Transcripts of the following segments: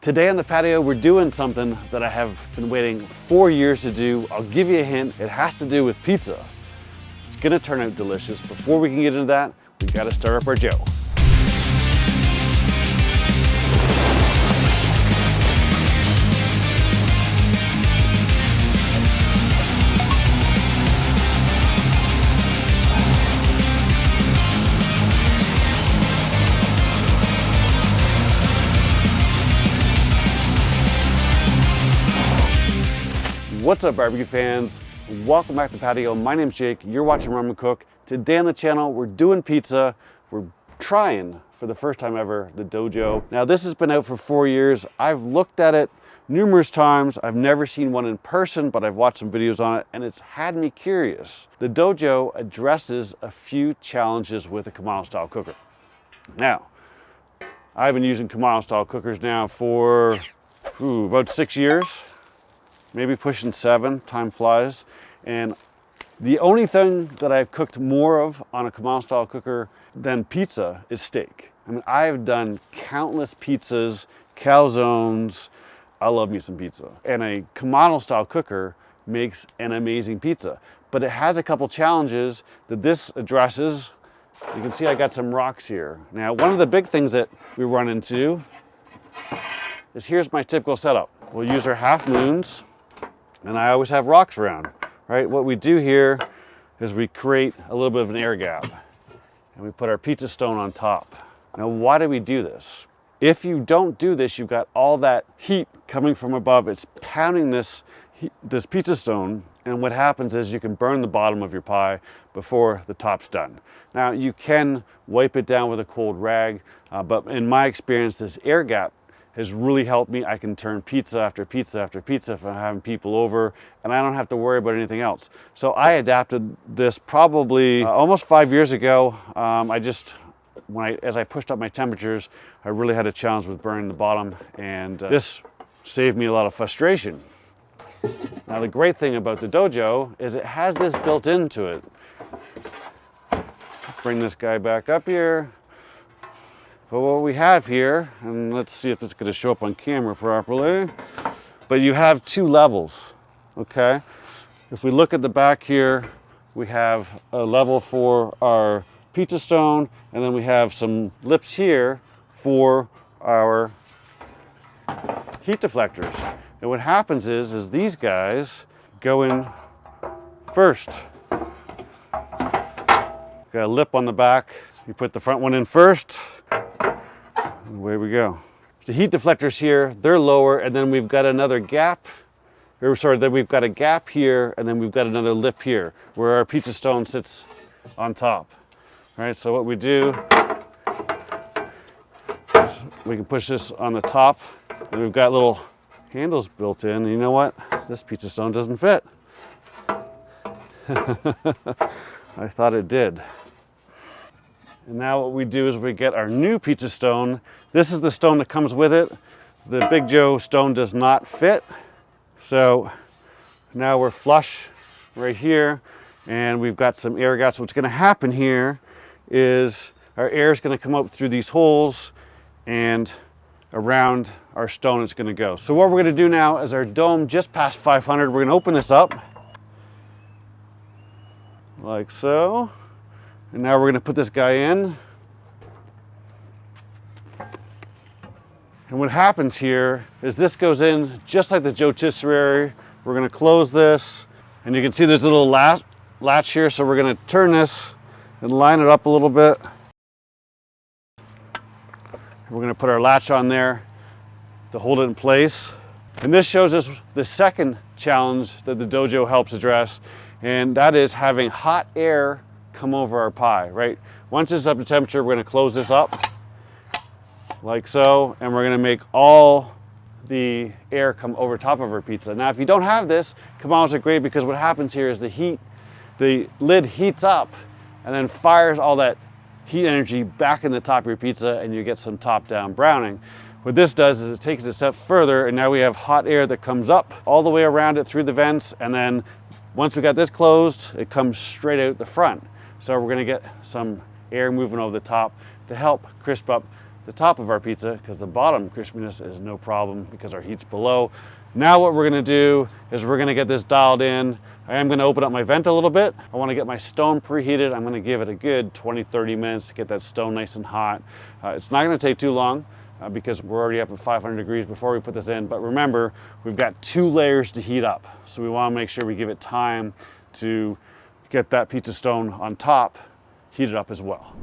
Today on the patio, we're doing something that I have been waiting 4 years to do. I'll give you a hint, it has to do with pizza. It's gonna turn out delicious. Before we can get into that, we gotta start up our Joe. What's up, barbecue fans? Welcome back to the patio. My name's Jake. You're watching Run and Cook. Today on the channel, we're doing pizza. We're trying, for the first time ever, the DoJoe. Now, this has been out for 4 years. I've looked at it numerous times. I've never seen one in person, but I've watched some videos on it, and it's had me curious. The DoJoe addresses a few challenges with a Kamado style cooker. Now, I've been using Kamado style cookers now for about 6 years. Maybe pushing 7, time flies. And the only thing that I've cooked more of on a Kamado style cooker than pizza is steak. I mean, I've done countless pizzas, calzones. I love me some pizza. And a Kamado style cooker makes an amazing pizza. But it has a couple challenges that this addresses. You can see I got some rocks here. Now, one of the big things that we run into is here's my typical setup. We'll use our half moons. And I always have rocks around, right? What we do here is we create a little bit of an air gap and we put our pizza stone on top. Now, why do we do this? If you don't do this, you've got all that heat coming from above. It's pounding this pizza stone. And what happens is you can burn the bottom of your pie before the top's done. Now, you can wipe it down with a cold rag, but in my experience, this air gap has really helped me. I can turn pizza after pizza after pizza if I'm having people over, and I don't have to worry about anything else. So I adapted this probably almost 5 years ago. As I pushed up my temperatures, I really had a challenge with burning the bottom, and this saved me a lot of frustration. Now, the great thing about the DoJoe is it has this built into it. Bring this guy back up here. But what we have here, and let's see if this is going to show up on camera properly, but you have 2 levels, okay? If we look at the back here, we have a level for our pizza stone, and then we have some lips here for our heat deflectors. And what happens is these guys go in first. Got a lip on the back. You put the front one in first. And away we go. The heat deflectors here, they're lower, and then we've got another gap. Then we've got a gap here, and then we've got another lip here, where our pizza stone sits on top. All right, so what we do, we can push this on the top, and we've got little handles built in. And you know what? This pizza stone doesn't fit. I thought it did. And now what we do is we get our new pizza stone. This is the stone that comes with it. The Big Joe stone does not fit. So now we're flush right here, and we've got some air gaps. What's gonna happen here is our air is gonna come up through these holes, and around our stone it's gonna go. So what we're gonna do now is our dome just past 500, we're gonna open this up like so. And now we're gonna put this guy in. And what happens here is this goes in just like the Joe Tisserary. We're gonna close this, and you can see there's a little latch here, so we're gonna turn this and line it up a little bit. We're gonna put our latch on there to hold it in place. And this shows us the second challenge that the DoJoe helps address, and that is having hot air come over our pie, right? Once it's up to temperature, we're gonna close this up like so, and we're gonna make all the air come over top of our pizza. Now, if you don't have this, Kamados are great because what happens here is the lid heats up and then fires all that heat energy back in the top of your pizza, and you get some top-down browning. What this does is it takes it a step further, and now we have hot air that comes up all the way around it through the vents, and then once we got this closed, it comes straight out the front. So we're gonna get some air moving over the top to help crisp up the top of our pizza because the bottom crispiness is no problem because our heat's below. Now what we're gonna do is we're gonna get this dialed in. I am gonna open up my vent a little bit. I wanna get my stone preheated. I'm gonna give it a good 20-30 minutes to get that stone nice and hot. It's not gonna take too long because we're already up at 500 degrees before we put this in. But remember, we've got 2 layers to heat up. So we wanna make sure we give it time to get that pizza stone on top heated up as well.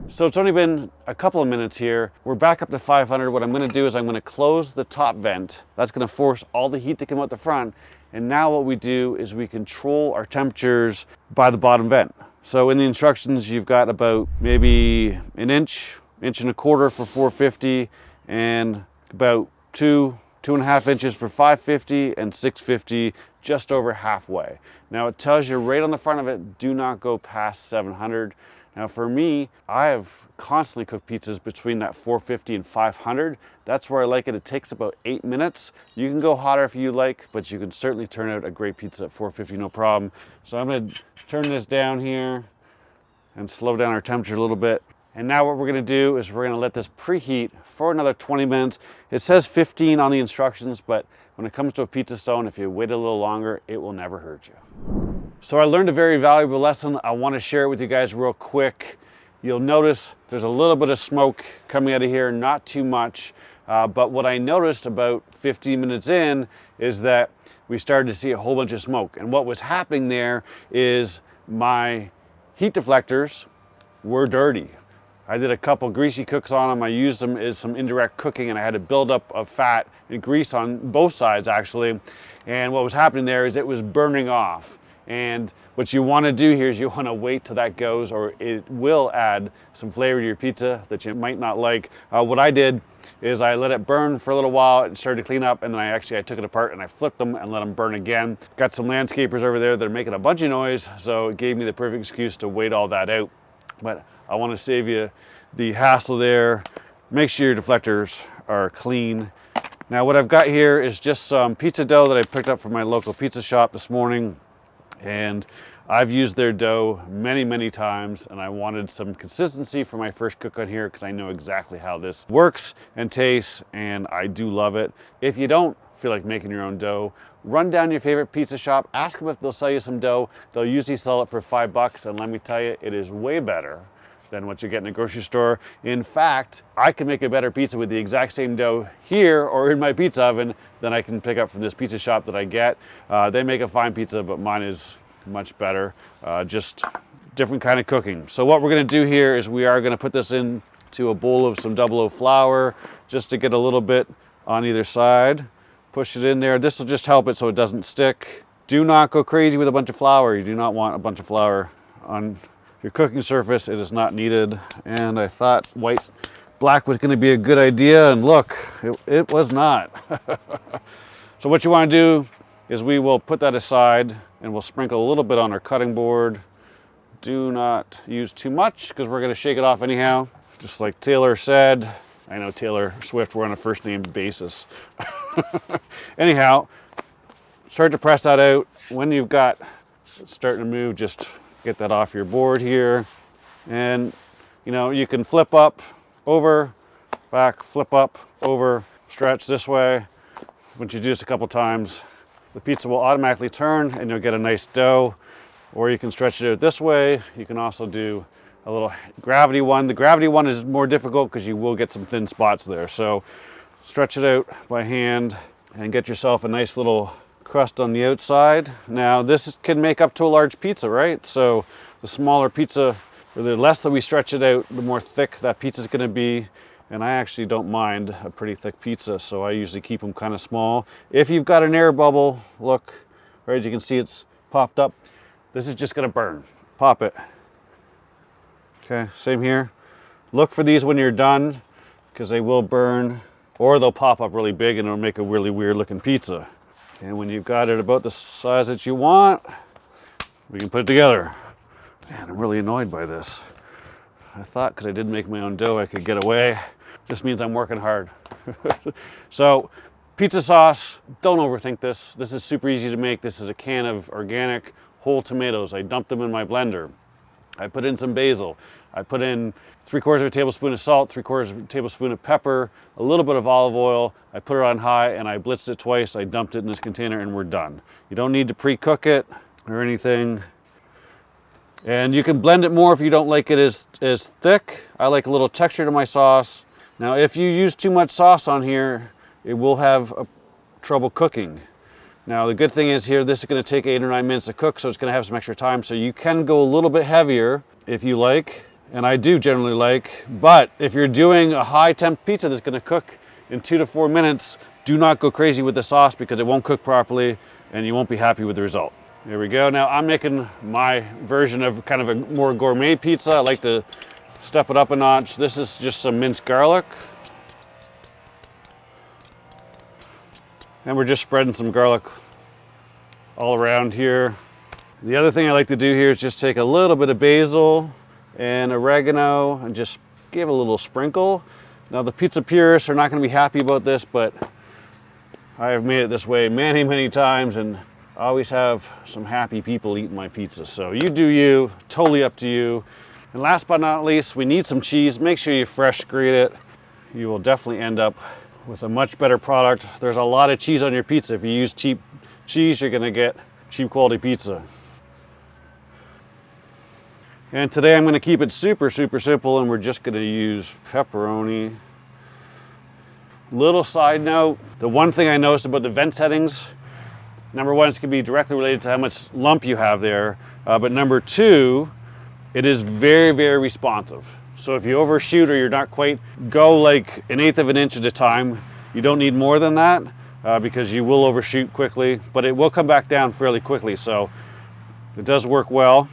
So it's only been a couple of minutes here. We're back up to 500. What I'm gonna do is I'm gonna close the top vent. That's gonna force all the heat to come out the front. And now what we do is we control our temperatures by the bottom vent. So in the instructions, you've got about maybe an inch, inch and a quarter for 450, and about 2.5 inches for 550, and 650 just over halfway. Now it tells you right on the front of it, do not go past 700. Now for me, I have constantly cooked pizzas between that 450 and 500. That's where I like it. It takes about 8 minutes. You can go hotter if you like, but you can certainly turn out a great pizza at 450, no problem. So I'm gonna turn this down here and slow down our temperature a little bit. And now what we're gonna do is we're gonna let this preheat for another 20 minutes. It says 15 on the instructions, but when it comes to a pizza stone, if you wait a little longer, it will never hurt you. So I learned a very valuable lesson. I want to share it with you guys real quick. You'll notice there's a little bit of smoke coming out of here, not too much. But what I noticed about 15 minutes in is that we started to see a whole bunch of smoke. And what was happening there is my heat deflectors were dirty. I did a couple greasy cooks on them. I used them as some indirect cooking, and I had a buildup of fat and grease on both sides actually. And what was happening there is it was burning off. And what you want to do here is you want to wait till that goes, or it will add some flavor to your pizza that you might not like. What I did is I let it burn for a little while. It started to clean up, and then I took it apart and I flipped them and let them burn again. Got some landscapers over there that are making a bunch of noise, so it gave me the perfect excuse to wait all that out. But I want to save you the hassle there. Make sure your deflectors are clean. Now what I've got here is just some pizza dough that I picked up from my local pizza shop this morning. And I've used their dough many times, and I wanted some consistency for my first cook on here because I know exactly how this works and tastes, and I do love it. If you don't feel like making your own dough, run down your favorite pizza shop, ask them if they'll sell you some dough. They'll usually sell it for $5, and let me tell you, it is way better than what you get in a grocery store. In fact, I can make a better pizza with the exact same dough here or in my pizza oven than I can pick up from this pizza shop that I get. They make a fine pizza, but mine is much better. Just different kind of cooking. So what we're gonna do here is we are gonna put this into a bowl of some 00 flour just to get a little bit on either side. Push it in there. This will just help it so it doesn't stick. Do not go crazy with a bunch of flour. You do not want a bunch of flour on your cooking surface. It is not needed. And I thought black was going to be a good idea, and look, it was not. So what you want to do is we will put that aside, and we'll sprinkle a little bit on our cutting board. Do not use too much because we're going to shake it off anyhow. Just like Taylor said, I know Taylor Swift, we're on a first name basis. Anyhow, start to press that out. When you've got it starting to move, just get that off your board here. And you know, you can flip up, over, back, flip up, over, stretch this way. Once you do this a couple times, the pizza will automatically turn and you'll get a nice dough. Or you can stretch it out this way. You can also do a little gravity one. The gravity one is more difficult because you will get some thin spots there. So stretch it out by hand and get yourself a nice little crust on the outside. Now this can make up to a large pizza, right? So the smaller pizza, or the less that we stretch it out, the more thick that pizza is going to be. And I actually don't mind a pretty thick pizza, so I usually keep them kind of small. If you've got an air bubble, look, right, you can see it's popped up. This is just going to burn. Pop it. Okay, same here. Look for these when you're done because they will burn, or they'll pop up really big and it'll make a really weird looking pizza. And when you've got it about the size that you want, we can put it together. Man, I'm really annoyed by this. I thought because I didn't make my own dough I could get away. Just means I'm working hard. So, pizza sauce, don't overthink this. This is super easy to make. This is a can of organic whole tomatoes. I dumped them in my blender. I put in some basil. I put in 3/4 of a tablespoon of salt, 3/4 of a tablespoon of pepper, a little bit of olive oil. I put it on high and I blitzed it twice. I dumped it in this container and we're done. You don't need to pre-cook it or anything. And you can blend it more if you don't like it as thick. I like a little texture to my sauce. Now, if you use too much sauce on here, it will have trouble cooking. Now, the good thing is here, this is gonna take 8 or 9 minutes to cook, so it's gonna have some extra time. So you can go a little bit heavier if you like, and I do generally like, but if you're doing a high temp pizza that's gonna cook in 2 to 4 minutes, do not go crazy with the sauce because it won't cook properly and you won't be happy with the result. There we go. Now I'm making my version of kind of a more gourmet pizza. I like to step it up a notch. This is just some minced garlic. And we're just spreading some garlic all around here. The other thing I like to do here is just take a little bit of basil and oregano and just give a little sprinkle. Now the pizza purists are not going to be happy about this, but I have made it this way many, many times and I always have some happy people eating my pizza. So you do you, totally up to you. And last but not least, we need some cheese. Make sure you fresh grate it. You will definitely end up with a much better product. There's a lot of cheese on your pizza. If you use cheap cheese, you're gonna get cheap quality pizza. And today I'm gonna keep it super, super simple and we're just gonna use pepperoni. Little side note, the one thing I noticed about the vent settings, number one, it's gonna be directly related to how much lump you have there. But number two, it is very, very responsive. So if you overshoot or you're not quite, go like 1/8 of an inch at a time. You don't need more than that because you will overshoot quickly, but it will come back down fairly quickly. So it does work well.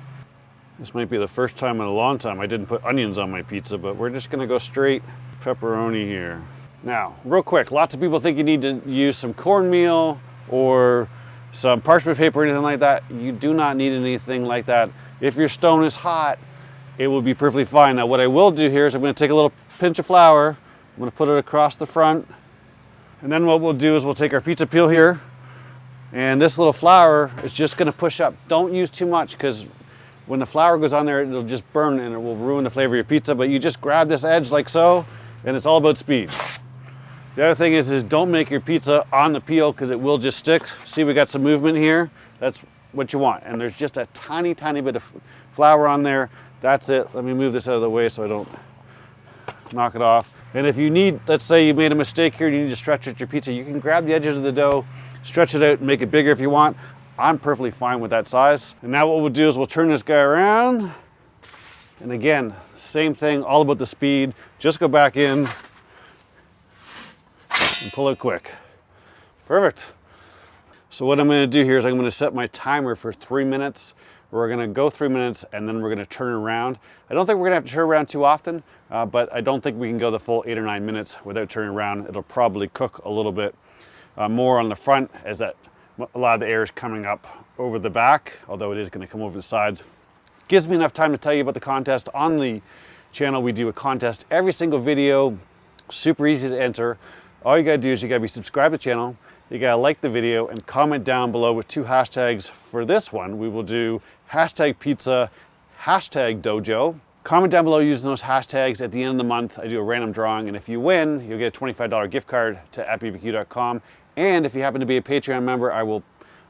This might be the first time in a long time I didn't put onions on my pizza, but we're just gonna go straight pepperoni here. Now, real quick, lots of people think you need to use some cornmeal or some parchment paper or anything like that. You do not need anything like that. If your stone is hot, it will be perfectly fine. Now what I will do here is I'm gonna take a little pinch of flour, I'm gonna put it across the front, and then what we'll do is we'll take our pizza peel here, and this little flour is just gonna push up. Don't use too much because when the flour goes on there, it'll just burn and it will ruin the flavor of your pizza, but you just grab this edge like so, and it's all about speed. The other thing is don't make your pizza on the peel because it will just stick. See, we got some movement here. That's what you want. And there's just a tiny, tiny bit of flour on there. That's it. Let me move this out of the way so I don't knock it off. And if you need, let's say you made a mistake here, you need to stretch out your pizza, you can grab the edges of the dough, stretch it out and make it bigger if you want. I'm perfectly fine with that size. And now what we'll do is we'll turn this guy around. And again, same thing, all about the speed. Just go back in and pull it quick. Perfect. So what I'm gonna do here is I'm gonna set my timer for 3 minutes. We're gonna go 3 minutes and then we're gonna turn it around. I don't think we're gonna have to turn around too often, but I don't think we can go the full 8 or 9 minutes without turning around. It'll probably cook a little bit more on the front as that a lot of the air is coming up over the back, although it is gonna come over the sides. Gives me enough time to tell you about the contest. On the channel, we do a contest every single video, super easy to enter. All you gotta do is you gotta be subscribed to the channel, you gotta like the video and comment down below with 2 hashtags. For this one, we will do #pizza, #DoJoe. Comment down below using those hashtags. At the end of the month, I do a random drawing, and if you win, you'll get a $25 gift card to appbbq.com. And if you happen to be a Patreon member, I will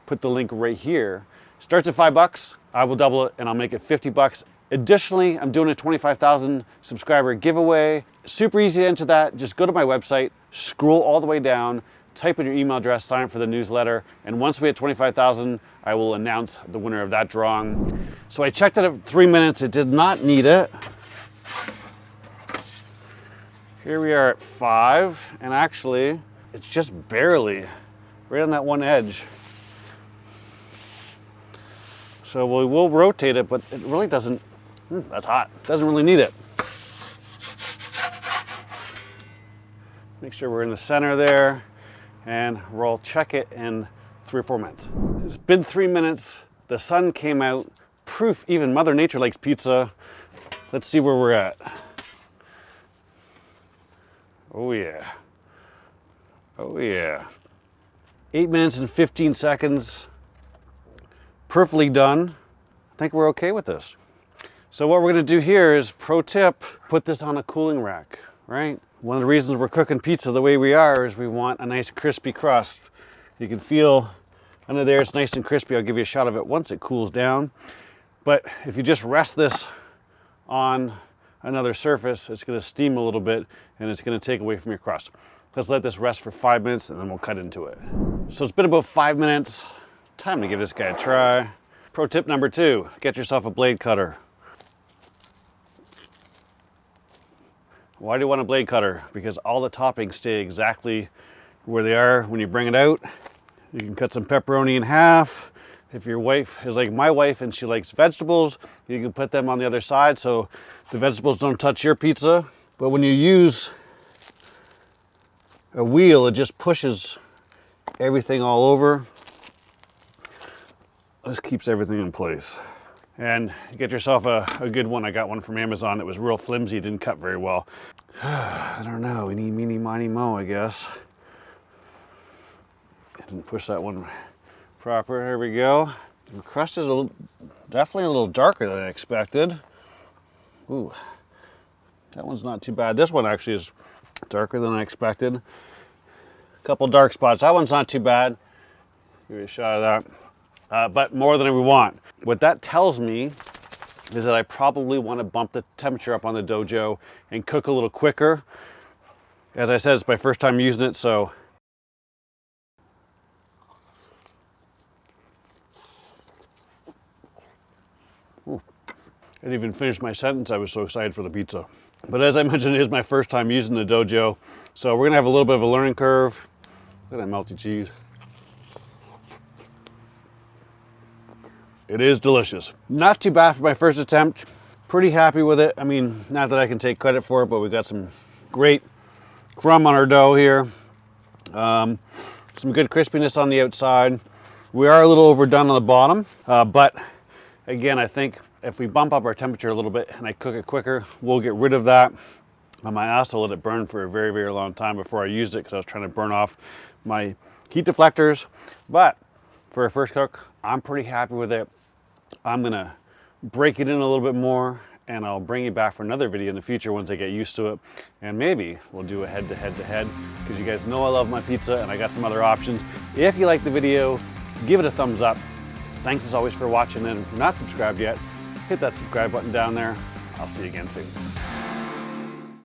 put the link right here. Starts at $5, I will double it and I'll make it $50. Additionally, I'm doing a 25,000 subscriber giveaway. Super easy to enter that. Just go to my website, scroll all the way down, type in your email address, sign up for the newsletter, and once we hit 25,000, I will announce the winner of that drawing. So I checked it at 3 minutes. It did not need it. Here we are at 5, and actually, it's just barely right on that one edge. So we will rotate it, but it really doesn't, that's hot. Doesn't really need it. Make sure we're in the center there, and we'll check it in 3 or 4 minutes. It's been 3 minutes, the sun came out, proof even Mother Nature likes pizza. Let's see where we're at. Oh yeah. Oh yeah. 8 minutes and 15 seconds. Perfectly done. I think we're okay with this. So what we're gonna do here is, pro tip, put this on a cooling rack, right? One of the reasons we're cooking pizza the way we are is we want a nice crispy crust. You can feel under there, it's nice and crispy. I'll give you a shot of it once it cools down. But if you just rest this on another surface, it's gonna steam a little bit and it's gonna take away from your crust. Let's let this rest for 5 minutes and then we'll cut into it. So it's been about 5 minutes. Time to give this guy a try. Pro tip number 2, get yourself a blade cutter. Why do you want a blade cutter? Because all the toppings stay exactly where they are when you bring it out. You can cut some pepperoni in half. If your wife is like my wife and she likes vegetables, you can put them on the other side so the vegetables don't touch your pizza. But when you use a wheel, it just pushes everything all over. This keeps everything in place. And get yourself a good one. I got one from Amazon that was real flimsy, didn't cut very well. I don't know, eeny, meeny, miny, mo, I guess. I didn't push that one proper, there we go. The crust is definitely a little darker than I expected. Ooh, that one's not too bad. This one actually is darker than I expected. A couple dark spots, that one's not too bad. Give you a shot of that. But more than we want. What that tells me is that I probably want to bump the temperature up on the DoJoe and cook a little quicker. As I said, it's my first time using it, so. Ooh. I didn't even finish my sentence, I was so excited for the pizza. But as I mentioned, it is my first time using the DoJoe, so we're gonna have a little bit of a learning curve. Look at that melty cheese. It is delicious. Not too bad for my first attempt. Pretty happy with it. I mean, not that I can take credit for it, but we got some great crumb on our dough here. Some good crispiness on the outside. We are a little overdone on the bottom, but again, I think if we bump up our temperature a little bit and I cook it quicker, we'll get rid of that. I also let it burn for a very, very long time before I used it because I was trying to burn off my heat deflectors. But for a first cook, I'm pretty happy with it. I'm gonna break it in a little bit more and I'll bring you back for another video in the future once I get used to it. And maybe we'll do a head to head because you guys know I love my pizza and I got some other options. If you like the video, give it a thumbs up. Thanks as always for watching, and if you're not subscribed yet, hit that subscribe button down there. I'll see you again soon.